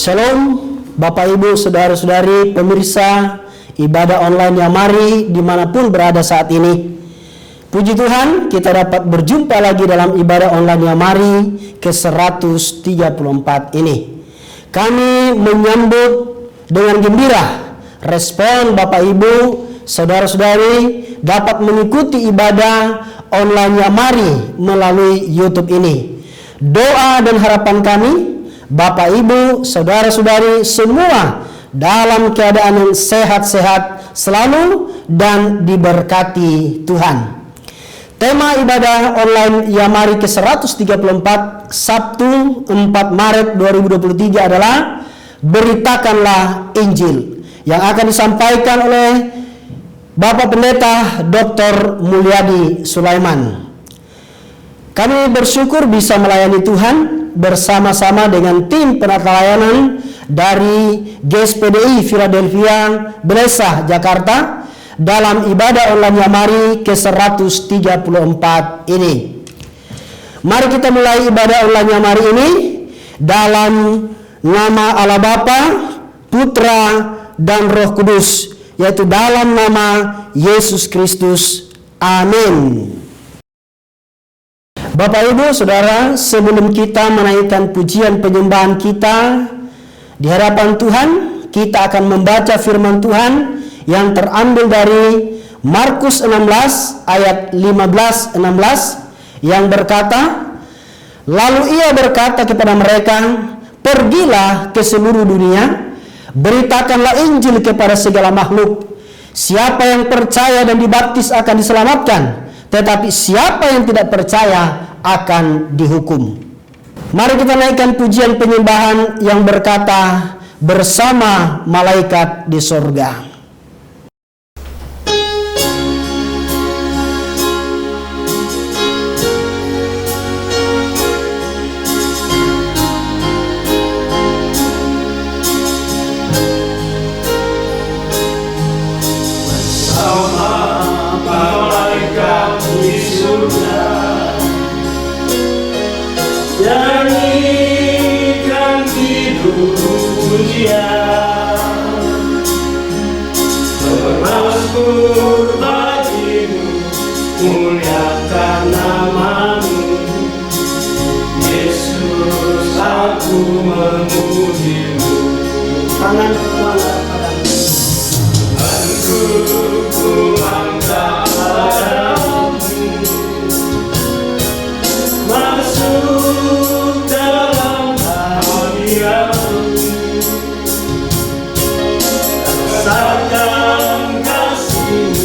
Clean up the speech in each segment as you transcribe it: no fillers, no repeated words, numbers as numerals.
Shalom Bapak Ibu Saudara-saudari pemirsa ibadah online Yamari dimanapun berada saat ini. Puji Tuhan, kita dapat berjumpa lagi dalam ibadah online Yamari ke-134 ini. Kami menyambut dengan gembira respon Bapak Ibu Saudara-saudari dapat mengikuti ibadah online Yamari melalui YouTube ini. Doa dan harapan kami, Bapak Ibu, Saudara-saudari semua dalam keadaan yang sehat-sehat selalu dan diberkati Tuhan. Tema ibadah online Yamari ke-134 Sabtu 4 Maret 2023 adalah Beritakanlah Injil, yang akan disampaikan oleh Bapak Pendeta Dr. Mulyadi Sulaiman. Kami bersyukur bisa melayani Tuhan bersama-sama dengan tim penata layanan dari GSPDI Philadelphia Blesa Jakarta dalam ibadah online Yamari ke-134 ini. Mari kita mulai ibadah online Yamari ini dalam nama Allah Bapa, Putra, dan Roh Kudus, yaitu dalam nama Yesus Kristus. Amin. Bapak Ibu Saudara, sebelum kita menaikkan pujian penyembahan kita di hadapan Tuhan, kita akan membaca firman Tuhan yang terambil dari Markus 16 ayat 15-16 yang berkata, lalu ia berkata kepada mereka, pergilah ke seluruh dunia, beritakanlah Injil kepada segala makhluk. Siapa yang percaya dan dibaptis akan diselamatkan, tetapi siapa yang tidak percaya akan dihukum. Mari kita naikkan pujian penyembahan yang berkata, bersama malaikat di sorga. Bermasmur bagimu, muliakan namamu, Yesus, aku memujimu. Tangan padamu. Aku angkat padamu, masuk dalam hadiratmu. Rasakan kasih-Mu,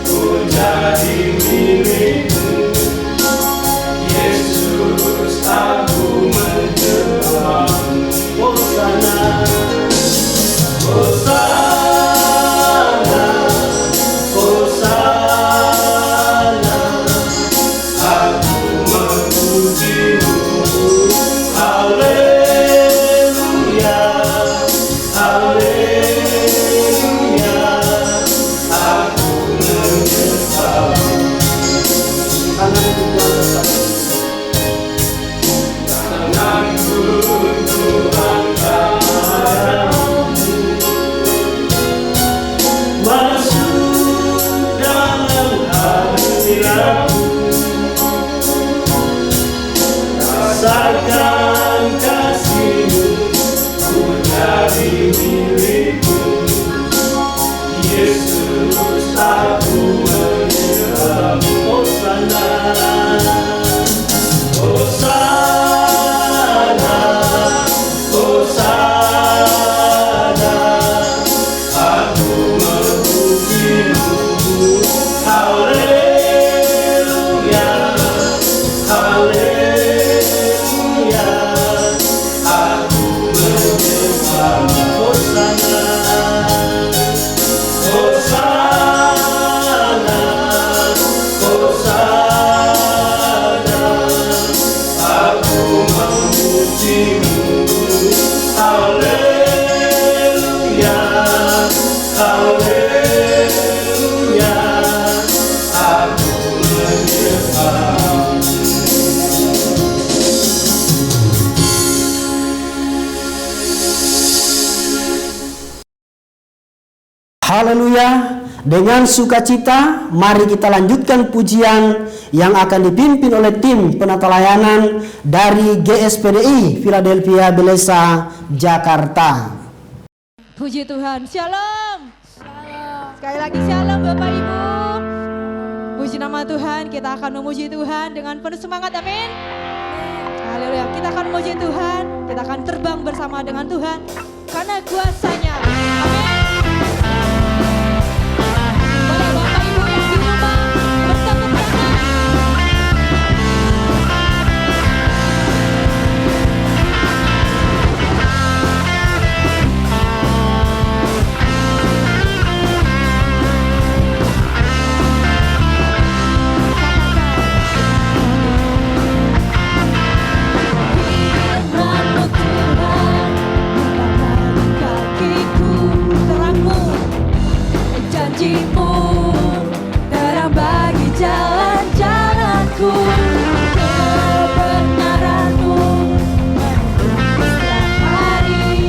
ku jadi milik-Mu. Yesus, aku menyembah-Mu. Hosana, Hosana, Hosana. Aku memuji-Mu. Haleluya, haleluya. Rasakan kasih-Mu, ku jadi milik-Mu. Yesus, aku menyerah-Mu. Hosana, Hosana, Hosana. Aku memuji-Mu. Haleluya, haleluya. Aku menyembah. Hosana, Hosana, Hosana. Aku memuji-Mu. Haleluya, haleluya. Aku menyembah. Haleluya. Dengan sukacita mari kita lanjutkan pujian yang akan dipimpin oleh tim penata layanan dari GSPDI Philadelphia Belesa Jakarta. Puji Tuhan, shalom. Sekali lagi shalom Bapak Ibu. Puji nama Tuhan, kita akan memuji Tuhan dengan penuh semangat, amin. Haleluya, kita akan memuji Tuhan, kita akan terbang bersama dengan Tuhan karena kuasanya, amin. Boleh Bapak Ibu yang di rumah bertepuk tangan. Janjimu terang bagi jalan-jalanku, kebenaranmu menuntun setiap hari.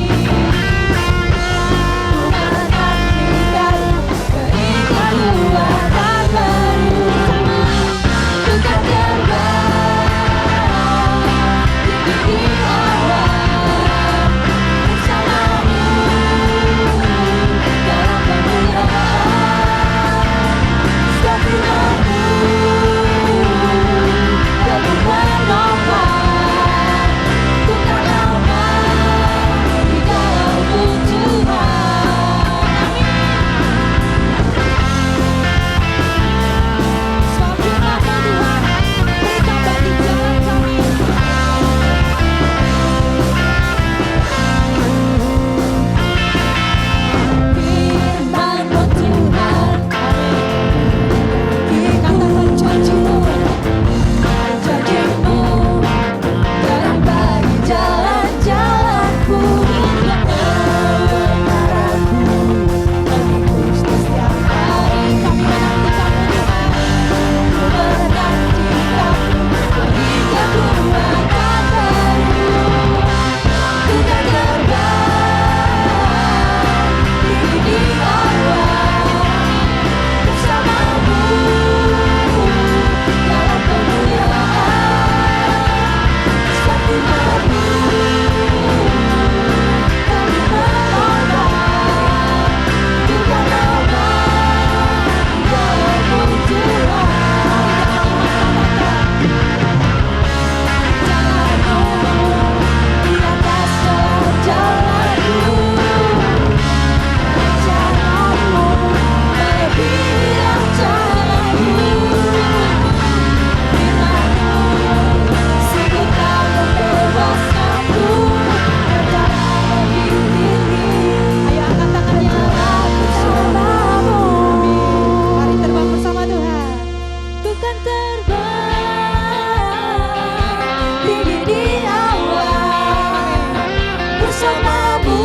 Ku menantikan keindahan baru, ku kan terbang tinggi di awan bersamamu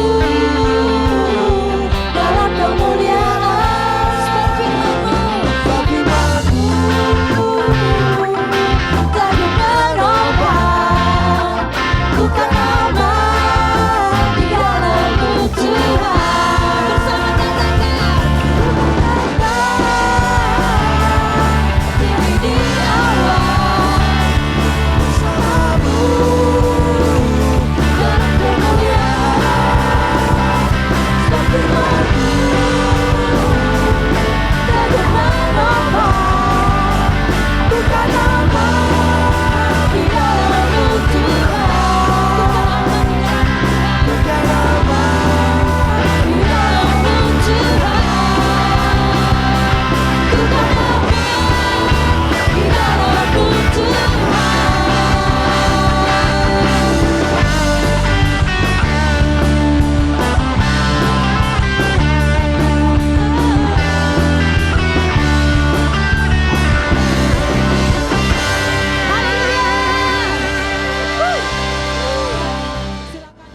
dalam kemuliaan.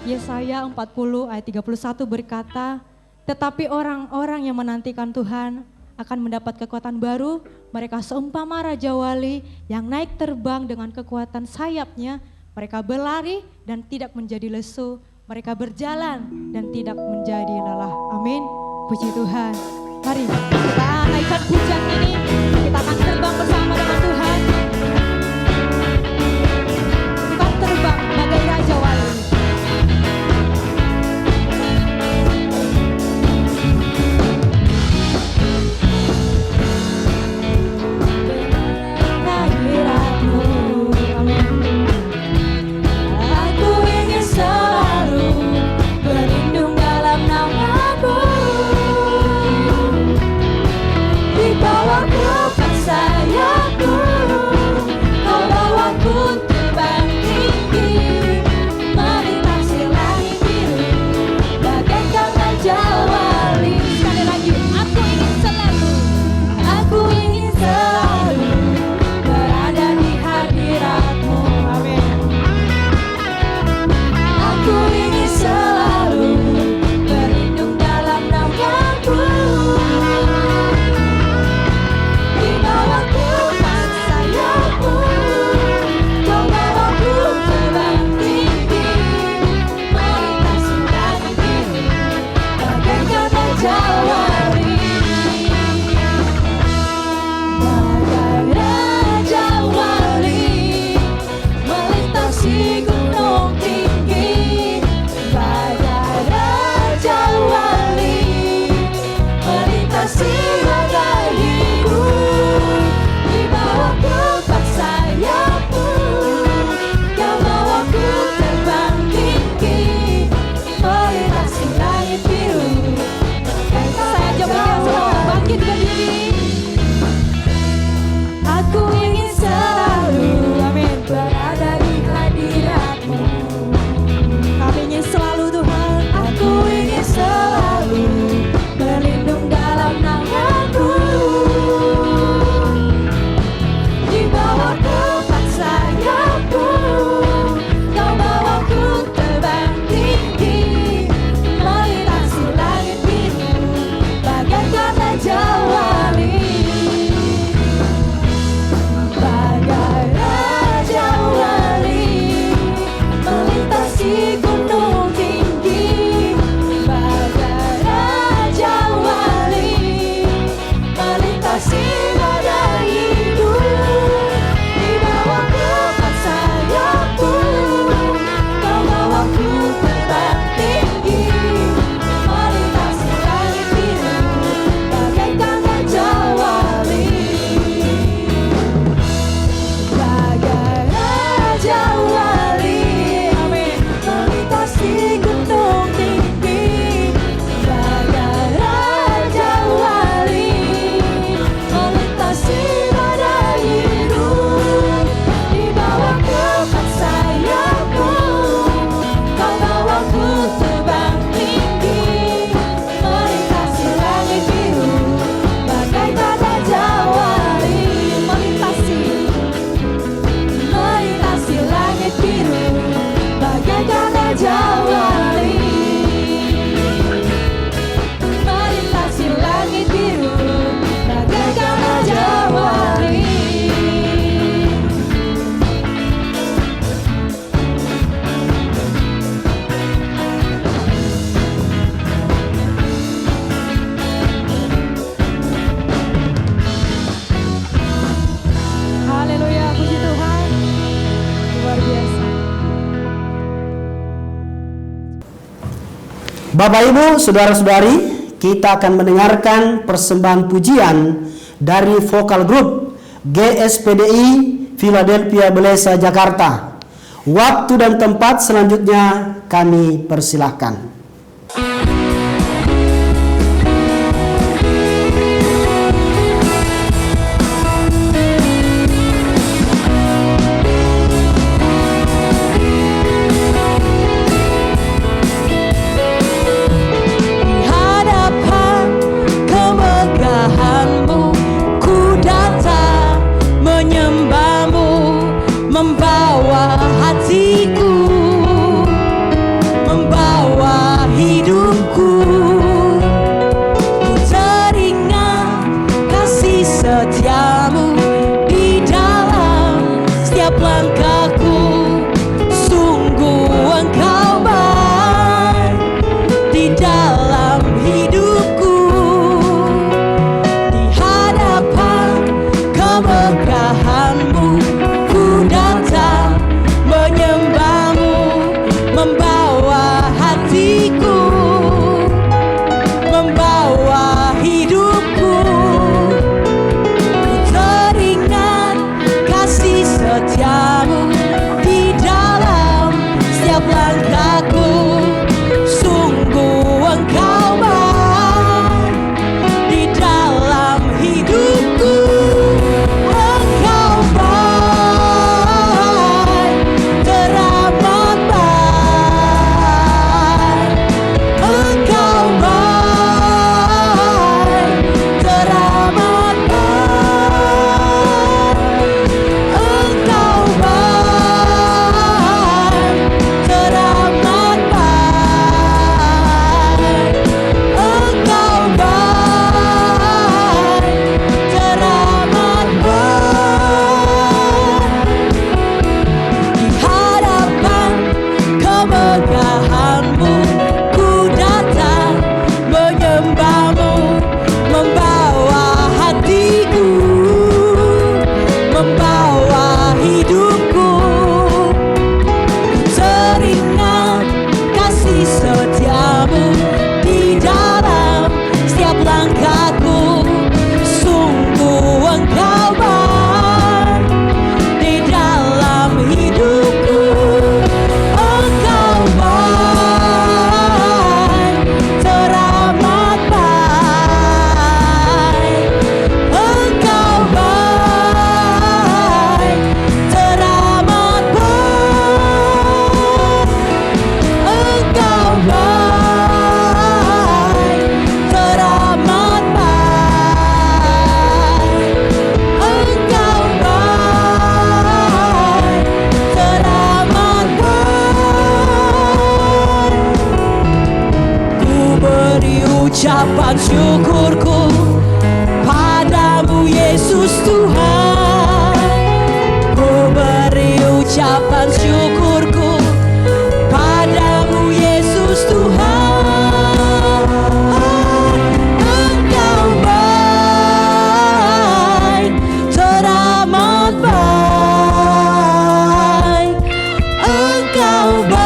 Yesaya 40 ayat 31 berkata, tetapi orang-orang yang menantikan Tuhan akan mendapat kekuatan baru, mereka seumpama Raja Wali yang naik terbang dengan kekuatan sayapnya, mereka berlari dan tidak menjadi lesu, mereka berjalan dan tidak menjadi lelah. Amin. Puji Tuhan. Mari kita naikkan pujian ini. Kita akan terbang bersama dengan Tuhan. Tuhan terbang bagai Raja Wali. Bapak Ibu, Saudara-saudari, kita akan mendengarkan persembahan pujian dari vokal grup GSPDI Philadelphia Belesa Jakarta. Waktu dan tempat selanjutnya kami persilahkan. Membawa hatiku, membawa syukurku padamu Yesus Tuhan. Ku beri ucapan syukurku padamu Yesus Tuhan. Engkau baik, teramat baik. Engkau baik,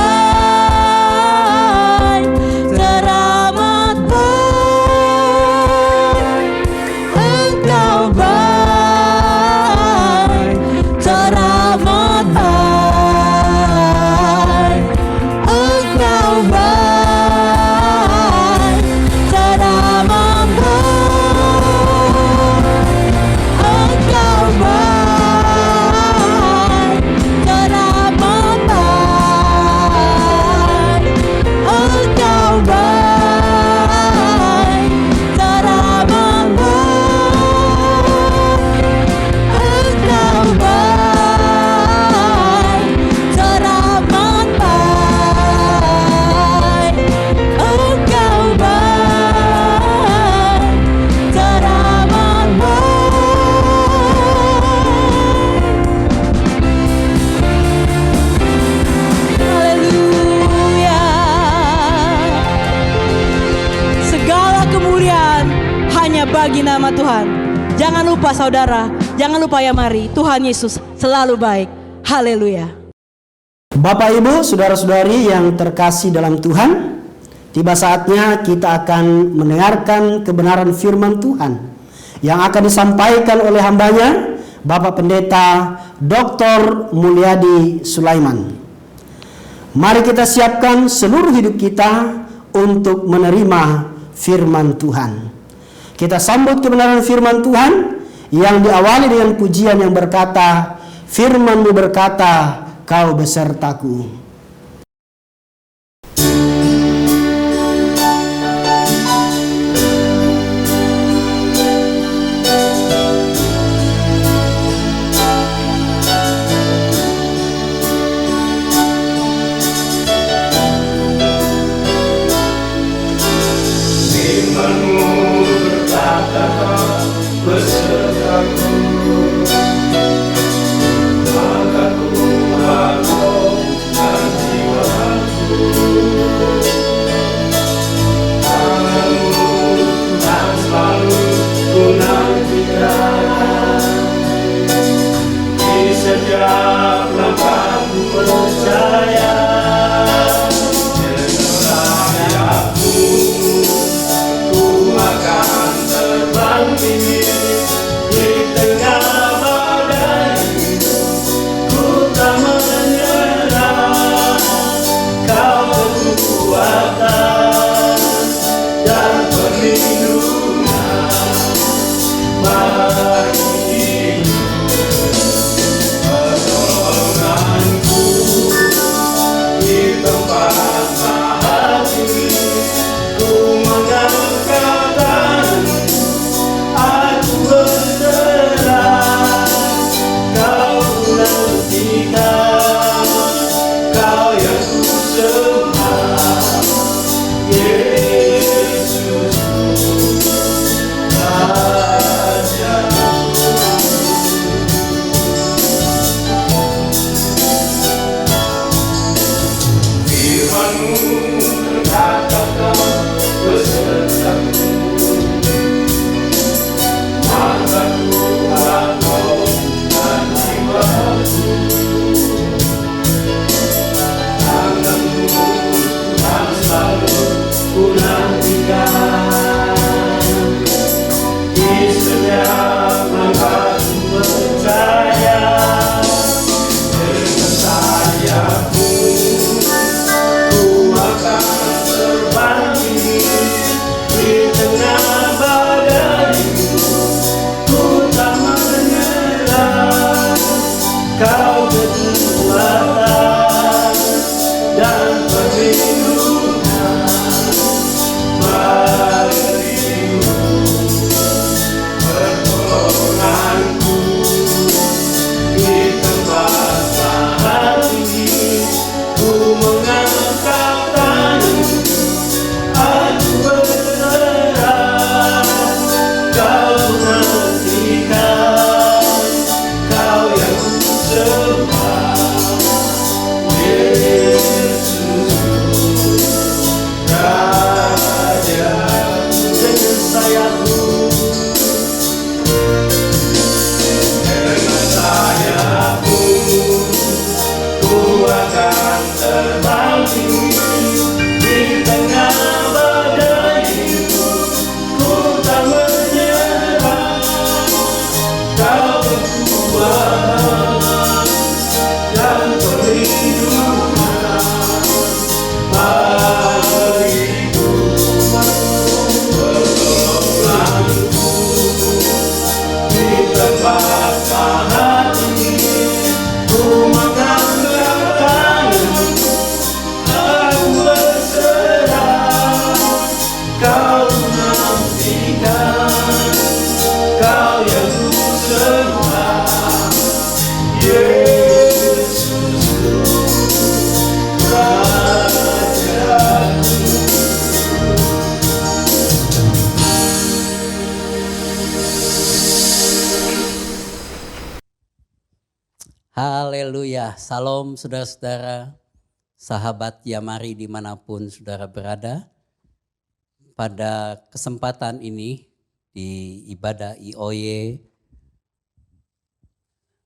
teramat baik. Engkau baik, teramat baik. Engkau baik, teramat baik. Engkau baik, teramat baik. Engkau baik, teramat baik. Engkau baik, teramat baik. Engkau baik, teramat baik. Haleluya. Segala kemuliaan hanya bagi nama Tuhan. Jangan lupa saudara, jangan lupa ya mari, Tuhan Yesus selalu baik. Haleluya. Bapak Ibu, saudara-saudari yang terkasih dalam Tuhan, tiba saatnya kita akan mendengarkan kebenaran firman Tuhan yang akan disampaikan oleh hambanya, Bapak Pendeta Dr. Mulyadi Sulaiman. Mari kita siapkan seluruh hidup kita untuk menerima firman Tuhan. Kita sambut kebenaran firman Tuhan yang diawali dengan pujian yang berkata, firman-Mu berkata, Kau besertaku. Firman-Mu berkata Kau besertaku, maka kuatlah roh dan jiwaku. Tangan-Mu Tuhan selalu ku nantikan, di setiap langkahku percaya. Akan terbang tinggi di tengah badai, ku tak menyerah. Kau kekuatan dan perlindungan bagi pertolonganku di tempat maha tinggi. Ku mengangkat aku berserah, Kau nantikan, Kau yang ku sembah, Yesus Rajaku. Firman-Mu berkata Kau besertaku, maka kuat roh dan jiwaku. Tangan-Mu Tuhan selalu ku nantikan, di setiap langkahku percaya. Dengan sayap-Mu ku akan terbang tinggi di tengah badai. Ku tak menyerah, Kau kekuatan dan perlindungan bagiku. Haleluya, salam saudara-saudara, sahabat Yamari dimanapun saudara berada. Pada kesempatan ini di ibadah IOY,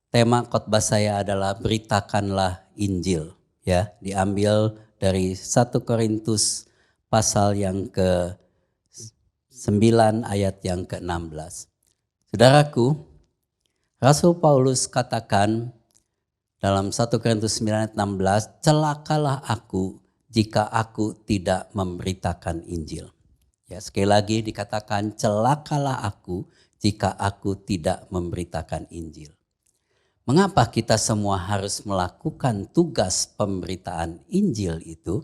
tema khotbah saya adalah beritakanlah Injil. Ya, diambil dari 1 Korintus pasal yang ke-9 ayat yang ke-16. Saudaraku, Rasul Paulus katakan dalam 1 Korintus 9 ayat 16, celakalah aku jika aku tidak memberitakan Injil. Ya, sekali lagi dikatakan celakalah aku jika aku tidak memberitakan Injil. Mengapa kita semua harus melakukan tugas pemberitaan Injil itu?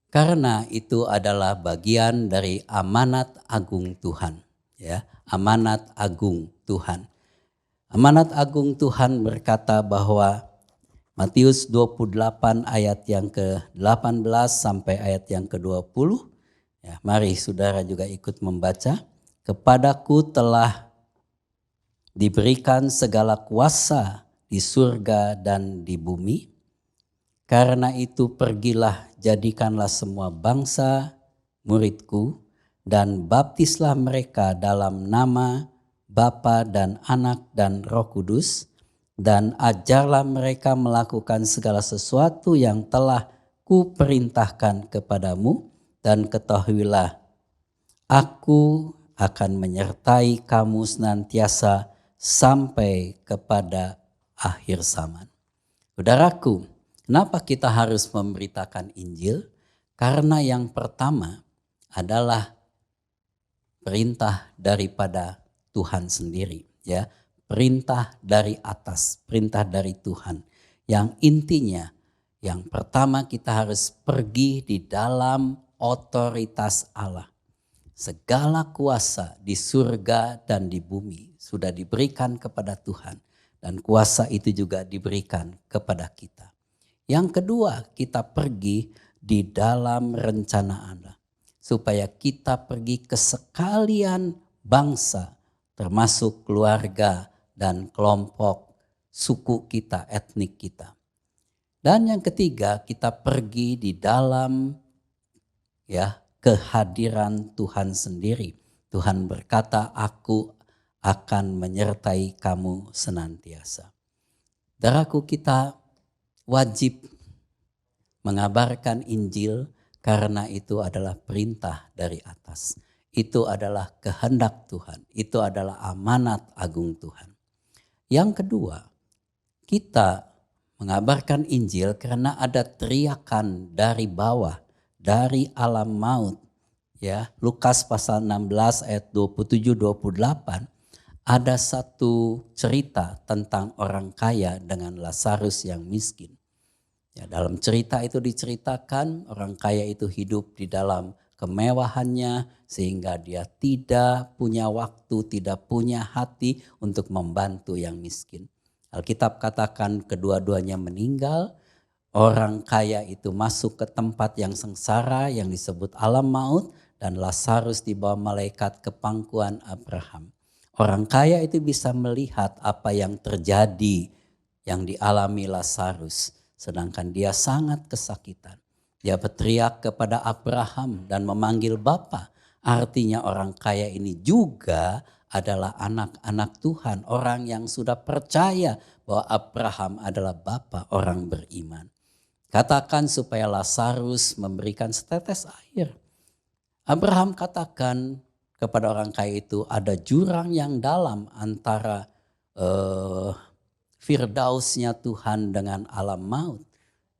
Karena itu adalah bagian dari amanat agung Tuhan. Ya, amanat agung Tuhan. Amanat agung Tuhan berkata bahwa Matius 28 ayat yang ke-18 sampai ayat yang ke-20. Ya, mari saudara juga ikut membaca. Kepadaku telah diberikan segala kuasa di surga dan di bumi. Karena itu pergilah, jadikanlah semua bangsa muridku dan baptislah mereka dalam nama Bapa dan Anak dan Roh Kudus, dan ajarlah mereka melakukan segala sesuatu yang telah kuperintahkan kepadamu, dan ketahuilah aku akan menyertai kamu senantiasa sampai kepada akhir zaman. Saudaraku, kenapa kita harus memberitakan Injil? Karena yang pertama adalah perintah daripada Tuhan sendiri, ya, perintah dari atas, perintah dari Tuhan. Yang intinya, yang pertama kita harus pergi di dalam otoritas Allah. Segala kuasa di surga dan di bumi sudah diberikan kepada Tuhan, dan kuasa itu juga diberikan kepada kita. Yang kedua, kita pergi di dalam rencana Allah, supaya kita pergi ke sekalian bangsa, termasuk keluarga dan kelompok suku kita, etnik kita. Dan yang ketiga, kita pergi di dalam kehadiran Tuhan sendiri. Tuhan berkata, aku akan menyertai kamu senantiasa. Saudaraku, kita wajib mengabarkan Injil karena itu adalah perintah dari atas. Itu adalah kehendak Tuhan. Itu adalah amanat agung Tuhan. Yang kedua, kita mengabarkan Injil karena ada teriakan dari bawah, dari alam maut. Ya, Lukas pasal 16 ayat 27-28 ada satu cerita tentang orang kaya dengan Lazarus yang miskin. Ya, dalam cerita itu diceritakan orang kaya itu hidup di dalam kemewahannya sehingga dia tidak punya waktu, tidak punya hati untuk membantu yang miskin. Alkitab katakan kedua-duanya meninggal. Orang kaya itu masuk ke tempat yang sengsara yang disebut alam maut, dan Lazarus dibawa malaikat ke pangkuan Abraham. Orang kaya itu bisa melihat apa yang terjadi yang dialami Lazarus, sedangkan dia sangat kesakitan. Dia berteriak kepada Abraham dan memanggil Bapa. Artinya orang kaya ini juga adalah anak-anak Tuhan. Orang yang sudah percaya bahwa Abraham adalah Bapa orang beriman. Katakan supaya Lazarus memberikan setetes air. Abraham katakan kepada orang kaya itu, ada jurang yang dalam antara Firdausnya Tuhan dengan alam maut.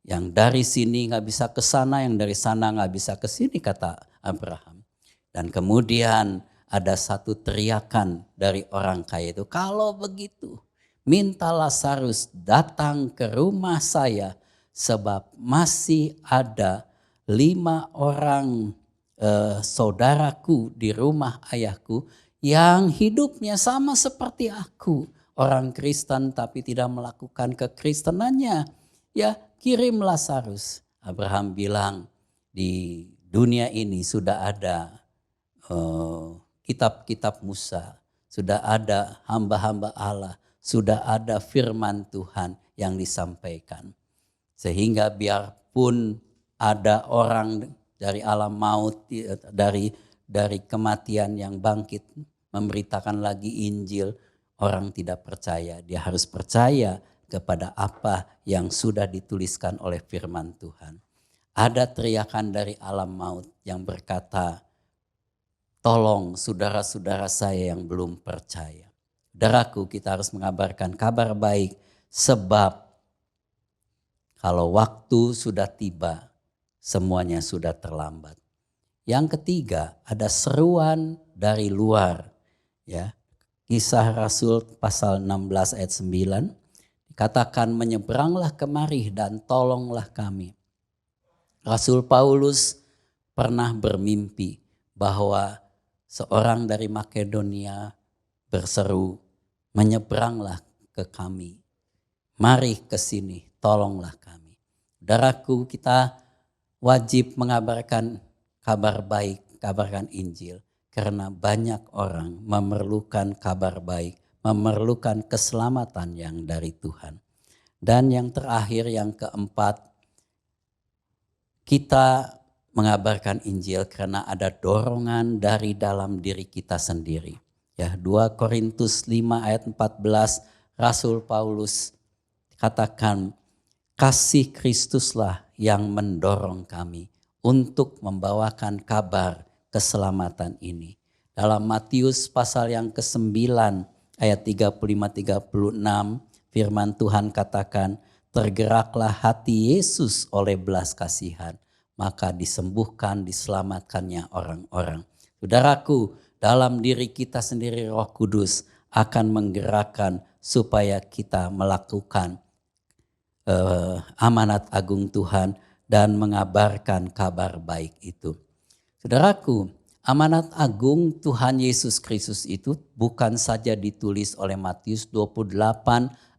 Yang dari sini gak bisa ke sana, yang dari sana gak bisa ke sini, kata Abraham. Dan kemudian ada satu teriakan dari orang kaya itu, kalau begitu minta Lazarus datang ke rumah saya, sebab masih ada 5 orang saudaraku di rumah ayahku yang hidupnya sama seperti aku. Orang Kristen tapi tidak melakukan kekristenannya. Ya, kirim Lazarus. Abraham bilang, di dunia ini sudah ada kitab-kitab Musa. Sudah ada hamba-hamba Allah. sudah ada firman Tuhan yang disampaikan. Sehingga biarpun ada orang dari alam maut, dari kematian yang bangkit memberitakan lagi Injil, orang tidak percaya. Dia harus percaya kepada apa yang sudah dituliskan oleh firman Tuhan. Ada teriakan dari alam maut yang berkata, tolong saudara-saudara saya yang belum percaya. Saudaraku, kita harus mengabarkan kabar baik, sebab kalau waktu sudah tiba, semuanya sudah terlambat. Yang ketiga, ada seruan dari luar. Ya, Kisah Rasul pasal 16 ayat 9. Dikatakan, menyeberanglah kemari dan tolonglah kami. Rasul Paulus pernah bermimpi bahwa seorang dari Makedonia berseru, menyeberanglah ke kami. Mari ke sini, tolonglah kami. Saudaraku, kita wajib mengabarkan kabar baik, kabarkan Injil. Karena banyak orang memerlukan kabar baik, memerlukan keselamatan yang dari Tuhan. Dan yang terakhir, yang keempat, kita mengabarkan Injil karena ada dorongan dari dalam diri kita sendiri. Ya, 2 Korintus 5 ayat 14, Rasul Paulus katakan, kasih Kristuslah yang mendorong kami untuk membawakan kabar keselamatan ini. Dalam Matius pasal yang ke-9 ayat 35-36, firman Tuhan katakan, tergeraklah hati Yesus oleh belas kasihan, maka disembuhkan, diselamatkannya orang-orang. Saudaraku, dalam diri kita sendiri Roh Kudus akan menggerakkan supaya kita melakukan amanat agung Tuhan dan mengabarkan kabar baik itu. Saudaraku, amanat agung Tuhan Yesus Kristus itu bukan saja ditulis oleh Matius 28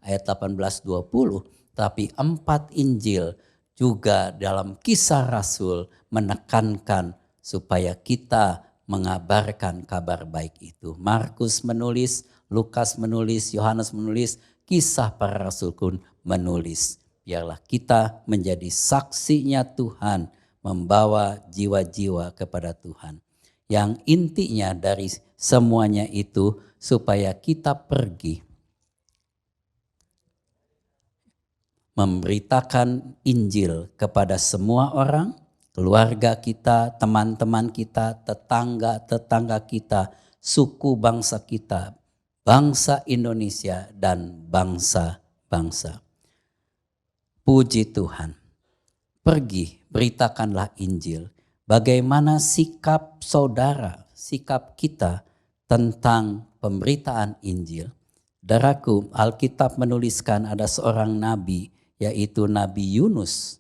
ayat 18-20, tapi 4 Injil juga dalam Kisah Rasul menekankan supaya kita mengabarkan kabar baik itu. Markus menulis, Lukas menulis, Yohanes menulis, Kisah para Rasul pun menulis. Biarlah kita menjadi saksinya Tuhan, membawa jiwa-jiwa kepada Tuhan. Yang intinya dari semuanya itu supaya kita pergi memberitakan Injil kepada semua orang, keluarga kita, teman-teman kita, tetangga-tetangga kita, suku bangsa kita, bangsa Indonesia dan bangsa-bangsa. Puji Tuhan. Pergi, beritakanlah Injil. Bagaimana sikap saudara, sikap kita tentang pemberitaan Injil. Saudaraku, Alkitab menuliskan ada seorang nabi, yaitu Nabi Yunus.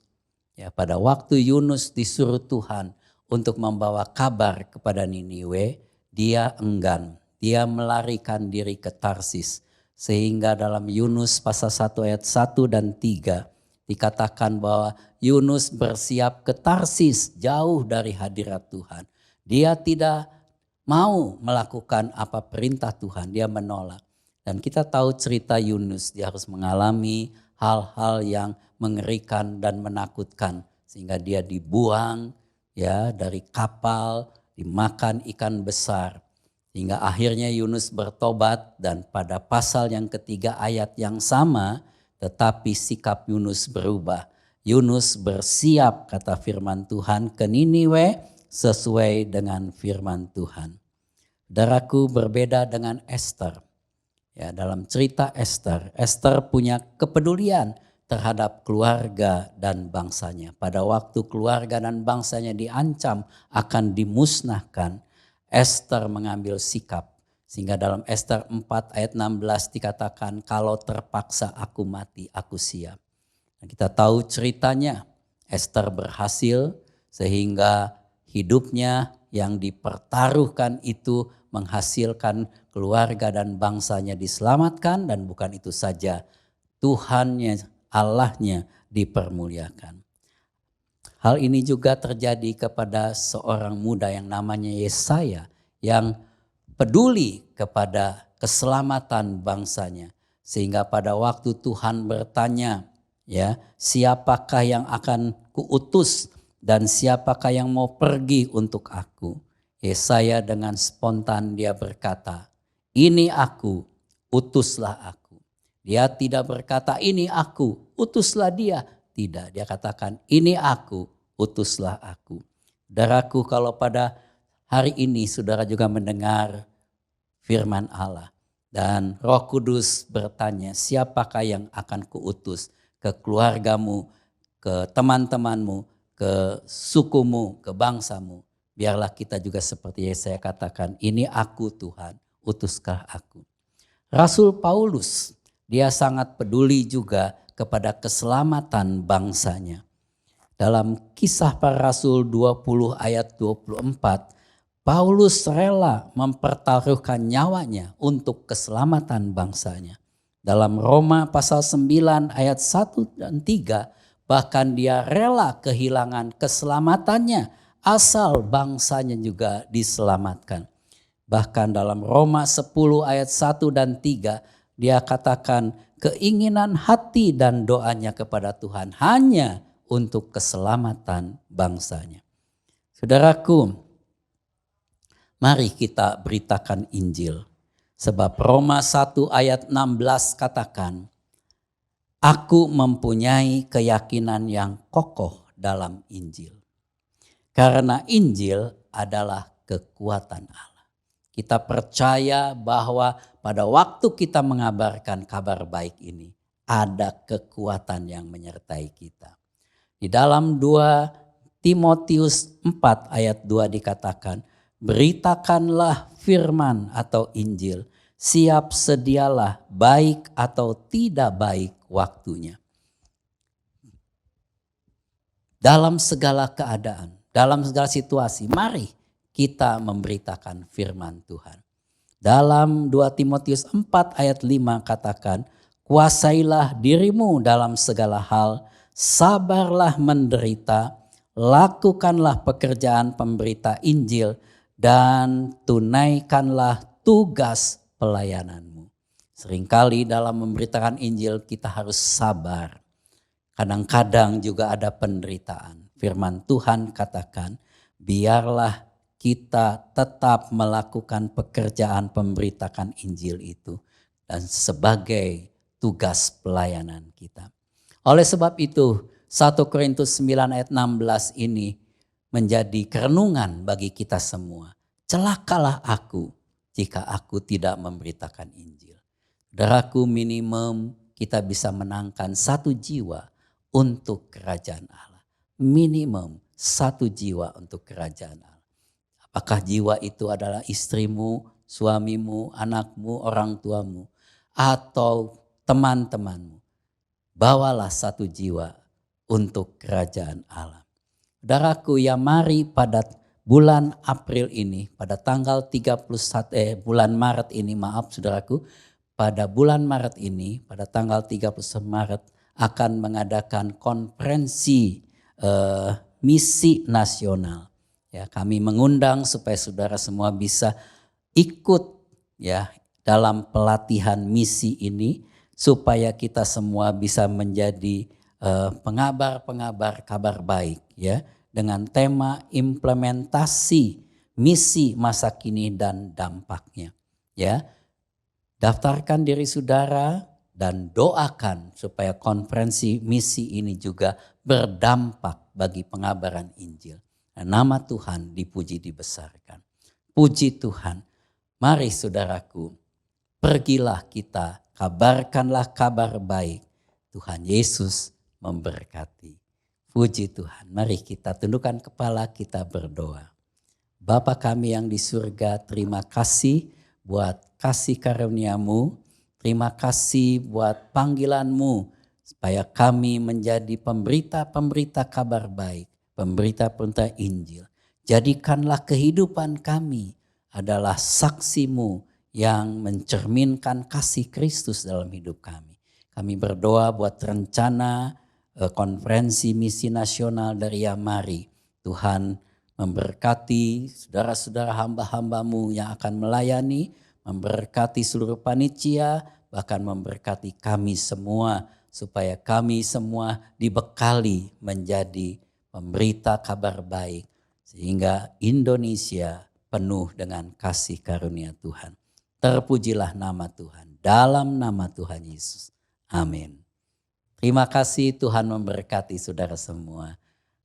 Ya, pada waktu Yunus disuruh Tuhan untuk membawa kabar kepada Niniwe, dia enggan. Dia melarikan diri ke Tarsis. Sehingga dalam Yunus pasal 1 ayat 1 dan 3 dikatakan bahwa Yunus bersiap ke Tarsis jauh dari hadirat Tuhan. Dia tidak mau melakukan apa perintah Tuhan, dia menolak. Dan kita tahu cerita Yunus, dia harus mengalami hal-hal yang mengerikan dan menakutkan. Sehingga dia dibuang ya dari kapal, dimakan ikan besar. Hingga akhirnya Yunus bertobat dan pada pasal yang ketiga ayat yang sama, tetapi sikap Yunus berubah. Yunus bersiap, kata firman Tuhan, ke Niniwe sesuai dengan firman Tuhan. Saudaraku, berbeda dengan Esther. Ya, dalam cerita Esther, Esther punya kepedulian terhadap keluarga dan bangsanya. Pada waktu keluarga dan bangsanya diancam akan dimusnahkan, Esther mengambil sikap. Sehingga dalam Esther 4 ayat 16 dikatakan, kalau terpaksa aku mati, aku siap. Nah, kita tahu ceritanya, Esther berhasil sehingga hidupnya yang dipertaruhkan itu menghasilkan keluarga dan bangsanya diselamatkan. Dan bukan itu saja, Tuhannya, Allahnya dipermuliakan. Hal ini juga terjadi kepada seorang muda yang namanya Yesaya yang peduli kepada keselamatan bangsanya. Sehingga pada waktu Tuhan bertanya, ya, siapakah yang akan kuutus dan siapakah yang mau pergi untuk aku? Yesaya dengan spontan dia berkata, ini aku, utuslah aku. Dia tidak berkata ini aku, utuslah dia. Tidak, dia katakan ini aku, utuslah aku. Saudaraku, kalau pada hari ini saudara juga mendengar firman Allah. Dan Roh Kudus bertanya, siapakah yang akan kuutus ke keluargamu, ke teman-temanmu, ke sukumu, ke bangsamu. Biarlah kita juga seperti yang saya katakan, ini aku Tuhan, utuskah aku. Rasul Paulus, dia sangat peduli juga kepada keselamatan bangsanya. Dalam Kisah Para Rasul 20 ayat 24, Paulus rela mempertaruhkan nyawanya untuk keselamatan bangsanya. Dalam Roma pasal 9 ayat 1 dan 3, bahkan dia rela kehilangan keselamatannya asal bangsanya juga diselamatkan. Bahkan dalam Roma 10 ayat 1 dan 3 dia katakan keinginan hati dan doanya kepada Tuhan hanya untuk keselamatan bangsanya. Saudaraku, mari kita beritakan Injil. Sebab Roma 1 ayat 16 katakan, aku mempunyai keyakinan yang kokoh dalam Injil. Karena Injil adalah kekuatan Allah. Kita percaya bahwa pada waktu kita mengabarkan kabar baik ini, ada kekuatan yang menyertai kita. Di dalam 2 Timotius 4 ayat 2 dikatakan, beritakanlah firman atau Injil, siap sedialah baik atau tidak baik waktunya. Dalam segala keadaan, dalam segala situasi, mari kita memberitakan firman Tuhan. Dalam 2 Timotius 4 ayat 5 katakan, kuasailah dirimu dalam segala hal, sabarlah menderita, lakukanlah pekerjaan pemberita Injil, dan tunaikanlah tugas pelayananmu. Seringkali dalam memberitakan Injil kita harus sabar. Kadang-kadang juga ada penderitaan. Firman Tuhan katakan, biarlah kita tetap melakukan pekerjaan pemberitakan Injil itu dan sebagai tugas pelayanan kita. Oleh sebab itu 1 Korintus 9 ayat 16 ini menjadi kerenungan bagi kita semua. Celakalah aku jika aku tidak memberitakan Injil. Saudaraku, minimum kita bisa menangkan 1 jiwa untuk kerajaan Allah. Minimum 1 jiwa untuk kerajaan Allah. Apakah jiwa itu adalah istrimu, suamimu, anakmu, orang tuamu, atau teman-temanmu. Bawalah 1 jiwa untuk kerajaan Allah. Saudaraku, ya mari pada bulan April ini, pada tanggal 31 bulan Maret ini, maaf saudaraku, pada bulan Maret ini, pada tanggal 31 Maret akan mengadakan konferensi misi nasional. Ya, kami mengundang supaya saudara semua bisa ikut ya dalam pelatihan misi ini supaya kita semua bisa menjadi pengabar-pengabar kabar baik ya dengan tema implementasi misi masa kini dan dampaknya. Ya, daftarkan diri saudara dan doakan supaya konferensi misi ini juga berdampak bagi pengabaran Injil. Dan nama Tuhan dipuji dibesarkan. Puji Tuhan. Mari saudaraku, pergilah kita, kabarkanlah kabar baik. Tuhan Yesus memberkati. Puji Tuhan. Mari kita tundukkan kepala, kita berdoa. Bapa kami yang di surga, terima kasih buat kasih karunia-Mu. Terima kasih buat panggilan-Mu supaya kami menjadi pemberita-pemberita kabar baik, pemberita-pemberita Injil. Jadikanlah kehidupan kami adalah saksi-Mu yang mencerminkan kasih Kristus dalam hidup kami. Kami berdoa buat rencana konferensi misi nasional dari Yamari. Tuhan memberkati saudara-saudara hamba-hamba-Mu yang akan melayani, memberkati seluruh panitia, bahkan memberkati kami semua supaya kami semua dibekali menjadi pemberita kabar baik sehingga Indonesia penuh dengan kasih karunia Tuhan. Terpujilah nama Tuhan, dalam nama Tuhan Yesus. Amin. Terima kasih, Tuhan memberkati saudara semua.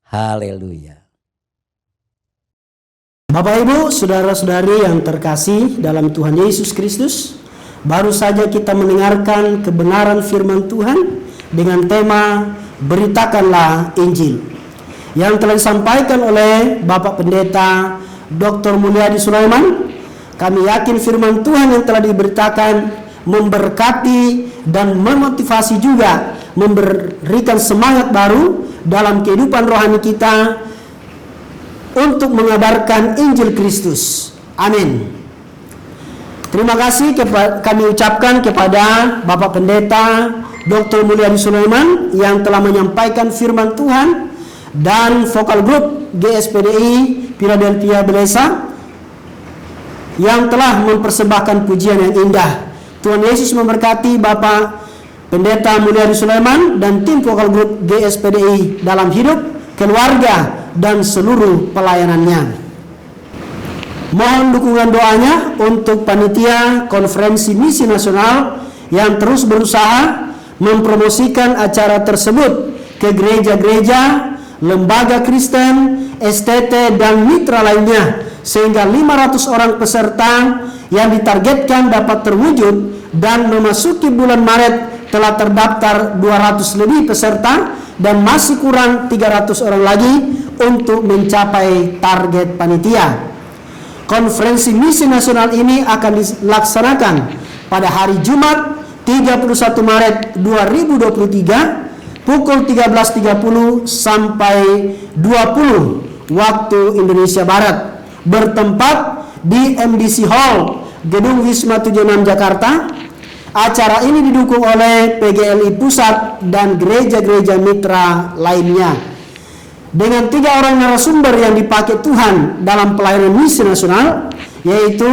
Haleluya. Bapak Ibu, saudara-saudari yang terkasih dalam Tuhan Yesus Kristus, baru saja kita mendengarkan kebenaran firman Tuhan dengan tema Beritakanlah Injil yang telah disampaikan oleh Bapak Pendeta Dr. Mulyadi Sulaiman. Kami yakin firman Tuhan yang telah diberitakan memberkati dan memotivasi juga, memberikan semangat baru dalam kehidupan rohani kita untuk mengabarkan Injil Kristus. Amin. Terima kasih kami ucapkan kepada Bapak Pendeta Dr. Mulyadi Sulaiman yang telah menyampaikan firman Tuhan, dan vokal grup GSPDI Philadelphia Belesa yang telah mempersembahkan pujian yang indah. Tuhan Yesus memberkati Bapak Pendeta Mulyadi Sulaiman dan tim vokal grup GSPDI dalam hidup, keluarga, dan seluruh pelayanannya. Mohon dukungan doanya untuk panitia konferensi misi nasional yang terus berusaha mempromosikan acara tersebut ke gereja-gereja, lembaga Kristen, STT, dan mitra lainnya, sehingga 500 orang peserta yang ditargetkan dapat terwujud, dan memasuki bulan Maret telah terdaftar 200 lebih peserta dan masih kurang 300 orang lagi untuk mencapai target panitia. Konferensi misi nasional ini akan dilaksanakan pada hari Jumat 31 Maret 2023 pukul 13.30 sampai 20 waktu Indonesia Barat, bertempat di MDC Hall, Gedung Wisma 76 Jakarta. Acara ini didukung oleh PGLI Pusat dan gereja-gereja mitra lainnya. Dengan 3 orang narasumber yang dipakai Tuhan dalam pelayanan misi nasional, yaitu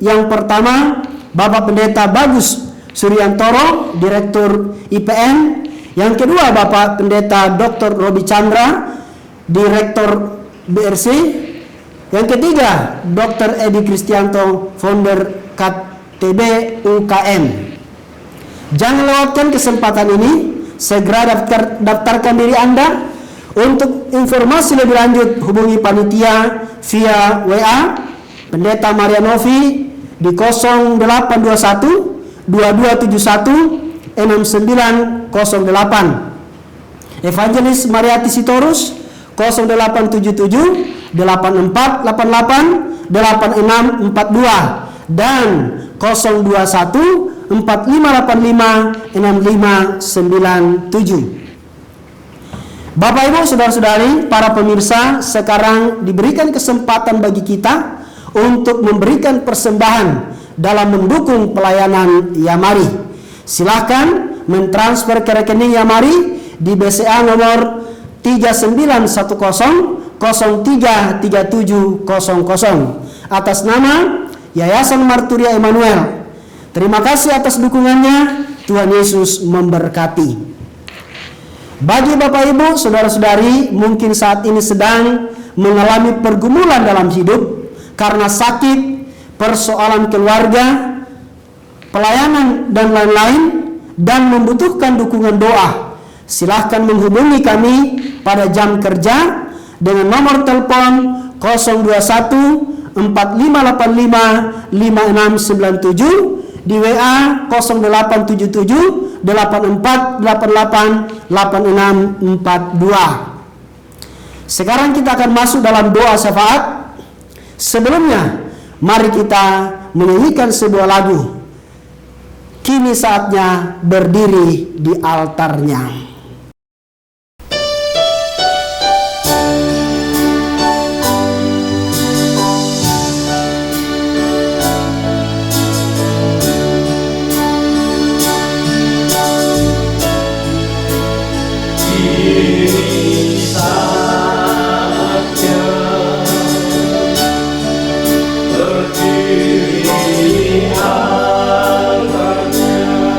yang pertama Bapak Pendeta Bagus Suryantoro, Direktur IPN. Yang kedua Bapak Pendeta Dr. Robi Chandra, Direktur BRC. Yang ketiga Dr. Edi Kristianto, Founder KTB UKM. Jangan lewatkan kesempatan ini, segera daftarkan diri Anda. Untuk informasi lebih lanjut hubungi panitia via WA Pendeta Marianovi di 0821 2271 6908. Evangelis Mariati Sitorus 0877 8488 8642 dan 021 4585 6597. Bapak Ibu, saudara-saudari, para pemirsa, sekarang diberikan kesempatan bagi kita untuk memberikan persembahan dalam mendukung pelayanan Yamari. Silakan mentransfer ke rekening Yamari di BCA nomor 3910033700 atas nama Yayasan Marturia Emmanuel. Terima kasih atas dukungannya. Tuhan Yesus memberkati. Bagi Bapak Ibu, saudara-saudari, mungkin saat ini sedang mengalami pergumulan dalam hidup karena sakit, persoalan keluarga, pelayanan, dan lain-lain, dan membutuhkan dukungan doa. Silahkan menghubungi kami pada jam kerja dengan nomor telepon 021 4585 5697, di WA 0877 8488 8642. Sekarang kita akan masuk dalam doa syafaat. Sebelumnya, mari kita menyanyikan sebuah lagu. Kini saatnya berdiri di altarnya. Berdiri di altarnya.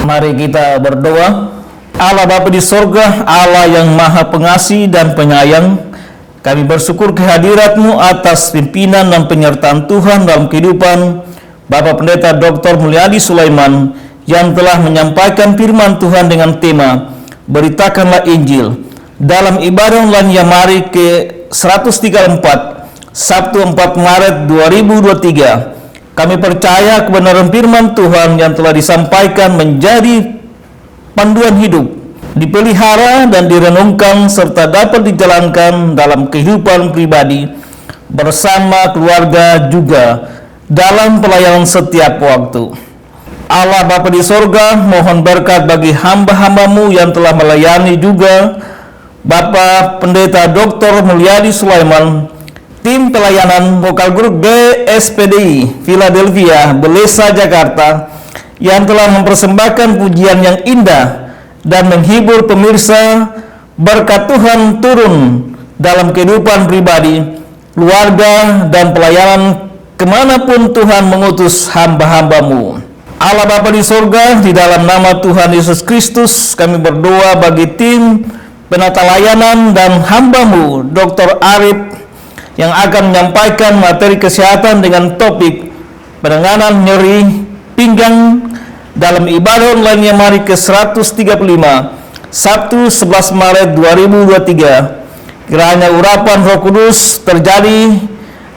Mari kita berdoa. Allah Bapa di sorga, Allah yang maha pengasih dan penyayang, kami bersyukur kehadirat-Mu atas pimpinan dan penyertaan Tuhan dalam kehidupan Bapak Pendeta Dr. Mulyadi Sulaiman yang telah menyampaikan firman Tuhan dengan tema Beritakanlah Injil dalam ibadah online Yamari ke 134 Sabtu 4 Maret 2023. Kami percaya kebenaran firman Tuhan yang telah disampaikan menjadi panduan hidup, dipelihara dan direnungkan serta dapat dijalankan dalam kehidupan pribadi bersama keluarga juga dalam pelayanan setiap waktu. Allah Bapa di sorga, mohon berkat bagi hamba-hamba-Mu yang telah melayani juga Bapak Pendeta Dr. Mulyadi Sulaiman, tim pelayanan vokal grup GSPDI Philadelphia, Belesa, Jakarta, yang telah mempersembahkan pujian yang indah dan menghibur pemirsa. Berkat Tuhan turun dalam kehidupan pribadi, keluarga, dan pelayanan kemanapun Tuhan mengutus hamba-hamba-Mu. Allah Bapa di sorga, di dalam nama Tuhan Yesus Kristus, kami berdoa bagi tim penata layanan dan hamba-Mu, Dr. Arif, yang akan menyampaikan materi kesehatan dengan topik penanganan nyeri pinggang dalam ibadah online Yamari ke 135 Sabtu 11 Maret 2023. Kiranya urapan Roh Kudus terjadi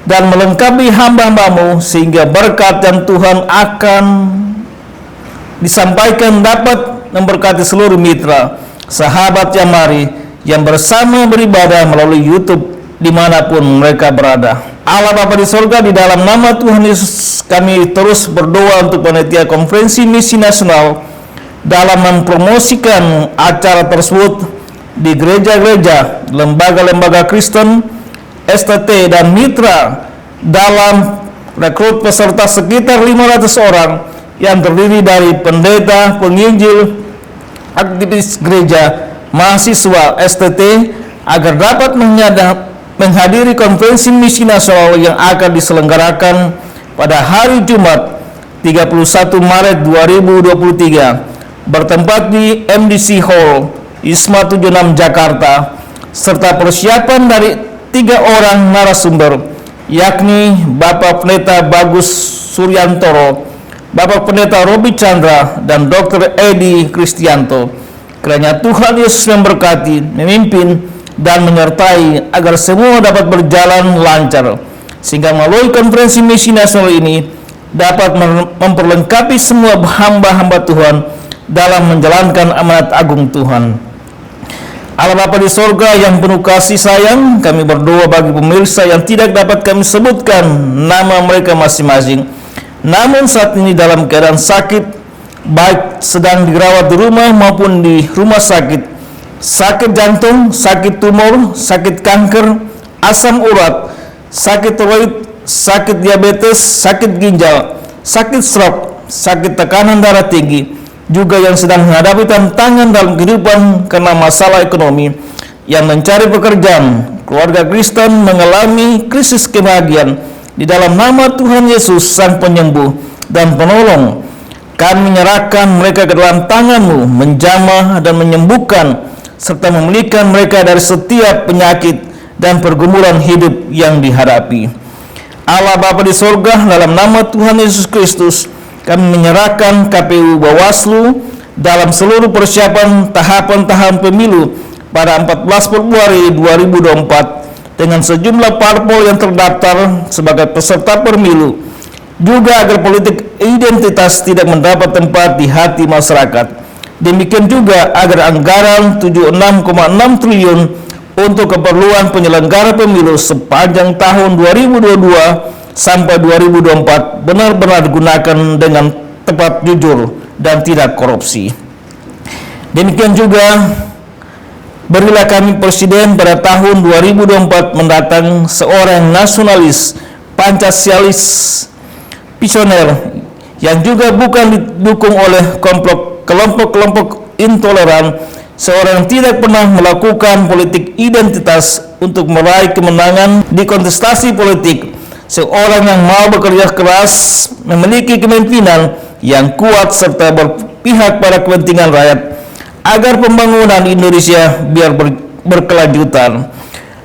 dan melengkapi hamba-hamba-Mu sehingga berkat yang Tuhan akan disampaikan dapat memberkati seluruh mitra sahabat Yamari yang bersama beribadah melalui YouTube dimanapun mereka berada. Allah Bapa di sorga, di dalam nama Tuhan Yesus kami terus berdoa untuk panitia konferensi misi nasional dalam mempromosikan acara tersebut di gereja-gereja, lembaga-lembaga Kristen, STT dan mitra dalam rekrut peserta sekitar 500 orang yang terdiri dari pendeta, penginjil, aktivis gereja, mahasiswa, STT, agar dapat menghadiri konferensi misi nasional yang akan diselenggarakan pada hari Jumat 31 Maret 2023 bertempat di MDC Hall Isma 76 Jakarta, serta persiapan dari 3 orang narasumber, yakni Bapak Pendeta Bagus Suryantoro, Bapak Pendeta Robi Chandra, dan Dr. Edi Kristianto. Kiranya Tuhan Yesus memberkati, memimpin, dan menyertai agar semua dapat berjalan lancar, sehingga melalui konferensi misi nasional ini dapat memperlengkapi semua hamba-hamba Tuhan dalam menjalankan amanat agung Tuhan. Allah Bapa di sorga yang penuh kasih sayang, kami berdoa bagi pemirsa yang tidak dapat kami sebutkan nama mereka masing-masing, namun saat ini dalam keadaan sakit, baik sedang dirawat di rumah maupun di rumah sakit, sakit jantung, sakit tumor, sakit kanker, asam urat, sakit tiroid, sakit diabetes, sakit ginjal, sakit stroke, sakit tekanan darah tinggi, juga yang sedang menghadapi tantangan dalam kehidupan karena masalah ekonomi, yang mencari pekerjaan, keluarga Kristen mengalami krisis kebahagiaan. Di dalam nama Tuhan Yesus Sang Penyembuh dan Penolong, kami menyerahkan mereka ke dalam tangan-Mu, menjamah dan menyembuhkan serta memulihkan mereka dari setiap penyakit dan pergumulan hidup yang dihadapi. Allah Bapa di sorga, dalam nama Tuhan Yesus Kristus, kami menyerahkan KPU Bawaslu dalam seluruh persiapan tahapan pemilu pada 14 Februari 2024 dengan sejumlah parpol yang terdaftar sebagai peserta pemilu, juga agar politik identitas tidak mendapat tempat di hati masyarakat. Demikian juga agar anggaran 76,6 triliun untuk keperluan penyelenggara pemilu sepanjang tahun 2022 sampai 2024 benar-benar digunakan dengan tepat, jujur, dan tidak korupsi. Demikian juga berilah kami Presiden pada tahun 2024 mendatang seorang nasionalis, Pancasialis, visioner, yang juga bukan didukung oleh kelompok-kelompok intoleran, seorang tidak pernah melakukan politik identitas untuk meraih kemenangan di kontestasi politik, seorang yang mau bekerja keras, memiliki kepemimpinan yang kuat, serta berpihak pada kepentingan rakyat agar pembangunan Indonesia biar berkelanjutan.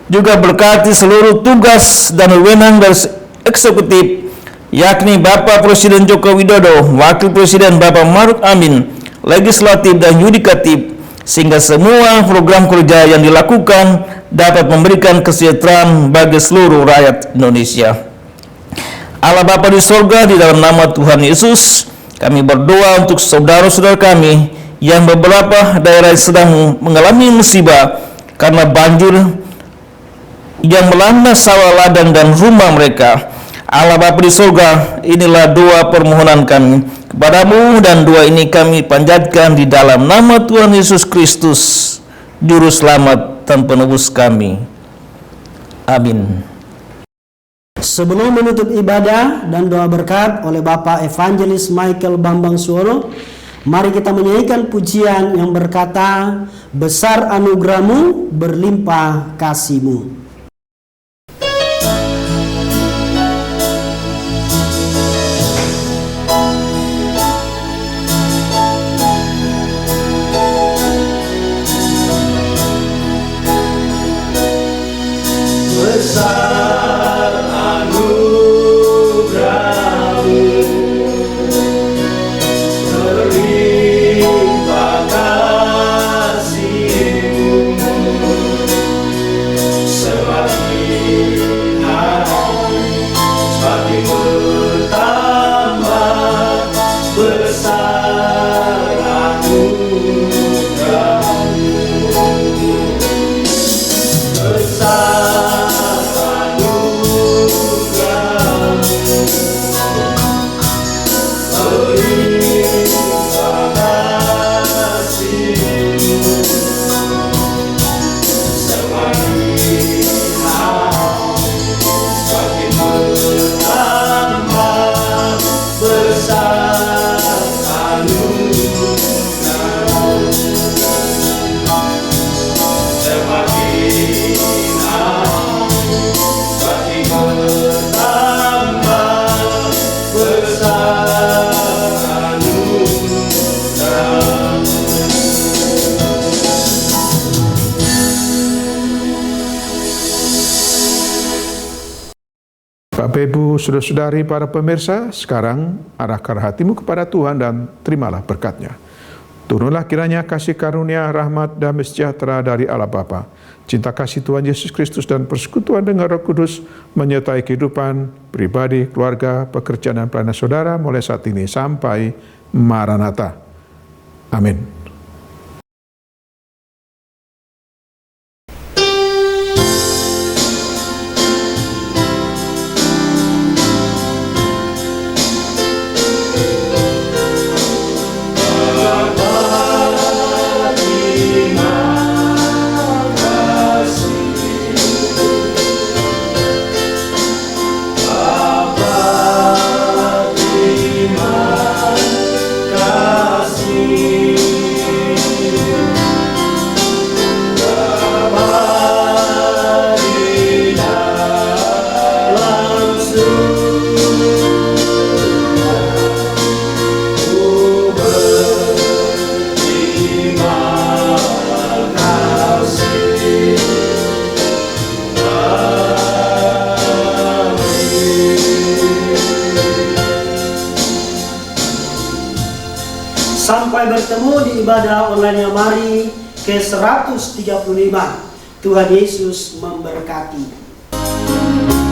Juga berkati seluruh tugas dan wewenang dari eksekutif, yakni Bapak Presiden Joko Widodo, Wakil Presiden Bapak Maruf Amin, legislatif dan yudikatif, sehingga semua program kerja yang dilakukan dapat memberikan kesejahteraan bagi seluruh rakyat Indonesia. Allah Bapa di sorga, di dalam nama Tuhan Yesus, kami berdoa untuk saudara-saudara kami yang beberapa daerah sedang mengalami musibah karena banjir yang melanda sawah ladang dan rumah mereka. Allah Bapa di sorga, inilah doa permohonan kami kepadamu, dan doa ini kami panjatkan di dalam nama Tuhan Yesus Kristus, Juru Selamat dan Penebus kami. Amin. Sebelum menutup ibadah dan doa berkat oleh Bapak Evangelis Michael Bambang Suwono, mari kita menyanyikan pujian yang berkata, besar anugerahmu, berlimpah kasih-Mu. besar anugerahmu, berlimpah kasih-Mu, semakin hari semakin bertambah besar anugerahmu, besar Bapak, Ibu, Saudara-saudari, para pemirsa, sekarang arahkan hatimu kepada Tuhan dan terimalah berkat-Nya. Turunlah kiranya kasih karunia, rahmat, damai sejahtera dari Allah Bapa, cinta kasih Tuhan Yesus Kristus dan persekutuan dengan Roh Kudus menyertai kehidupan pribadi, keluarga, pekerjaan dan pelayanan saudara mulai saat ini sampai Maranatha. Amin. Sampai bertemu di ibadah online Mari ke 135. Tuhan Yesus memberkati.